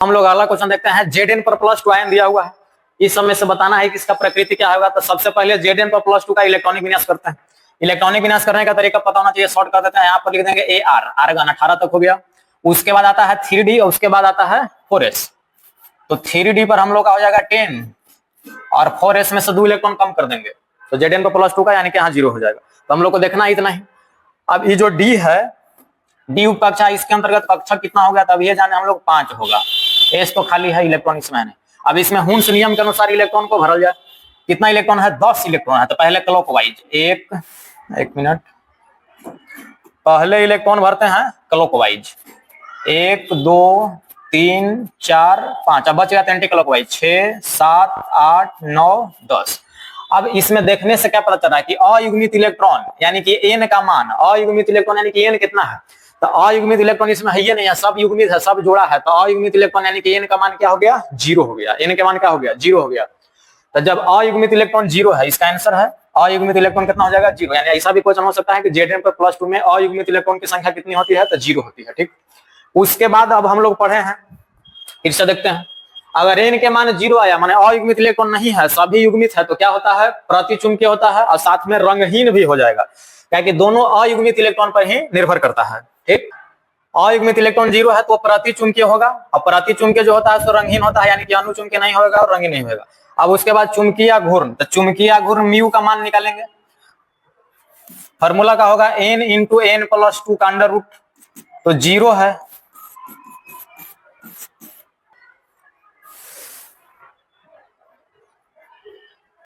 हम लोग अगला क्वेश्चन देखते हैं। Zn पर +2 आयन दिया हुआ है, इस समय से बताना है कि इसका प्रकृति क्या होगा। तो सबसे पहले Zn पर +2 का इलेक्ट्रॉनिक विन्यास करते हैं। इलेक्ट्रॉनिक विन्यास करने का तरीका पता होना चाहिए, शॉर्ट कर देते हैं। यहाँ पर लिख देंगे Ar, आर्गन 18 तक हो गया। उसके बाद आता है 3D और उसके बाद आता है 4s। तो 3D पर हम लोग का हो जाएगा 10 और 4s में से 2 इलेक्ट्रॉन कम कर देंगे तो Zn पर +2 का यानी कि यहाँ 0 हो जाएगा। तो हम लोग को देखना है इतना ही। अब ये जो D है, डी उप कक्षा, इसके अंतर्गत कक्षा कितना हो गया, तब ये जाने हम लोग 5 होगा। एस तो खाली है, इलेक्ट्रॉन इसमें है नहीं। अब इसमें हुन्स नियम के अनुसार इलेक्ट्रॉन को भरल जाए। कितना इलेक्ट्रॉन है, 10 इलेक्ट्रॉन है। तो पहले क्लॉकवाइज एक मिनट, पहले इलेक्ट्रॉन भरते हैं क्लॉकवाइज 1 2 3 4 5। अब बच गया एंटी क्लॉकवाइज 6 7 8 9 10। अब इसमें देखने से क्या पता चल रहा है कि अयुग्मित इलेक्ट्रॉन यानी कि एन का मान, अयुग्मित इलेक्ट्रॉन यानी कि एन कितना है, तो अयुग्मित इलेक्ट्रॉन इसमें है ही नहीं है, सब युग्मित है, सब जोड़ा है। तो अयुग्मित इलेक्ट्रॉन यानी कि एन का मान क्या हो गया, 0 हो गया। एन का मान क्या हो गया, 0 हो गया। तो जब अयुग्मित इलेक्ट्रॉन 0 है, इसका आंसर है अयुग्मित इलेक्ट्रॉन कितना हो जाएगा, 0। यानी ऐसा भी क्वेश्चन हो सकता है कि Zn पर +2 में अयुग्मित इलेक्ट्रॉन की संख्या कितनी होती है, तो 0 होती है। ठीक, उसके बाद अब हम लोग पढ़े हैं, फिर से देखते हैं। अगर एन के मान 0 आया, माने अयुग्मित इलेक्ट्रॉन नहीं है, सभी युग्मित है, तो क्या होता है, प्रतिचुंबकीय होता है और साथ में रंगहीन भी हो जाएगा, क्योंकि दोनों अयुग्मित इलेक्ट्रॉन पर ही निर्भर करता है। ठीक, अयुग्मित इलेक्ट्रॉन 0 है तो प्रतिचुंबकीय होगा, और प्रतिचुंबकीय जो होता है तो रंगहीन होता है, यानी कि अनुचुंबकीय नहीं होगा और रंगीन नहीं होगा। अब उसके बाद चुंबकीय घूर्ण, तो चुंबकीय घूर्ण म्यू का मान निकालेंगे। फॉर्मूला का होगा n × n + 2 का अंडर रूट, तो 0 है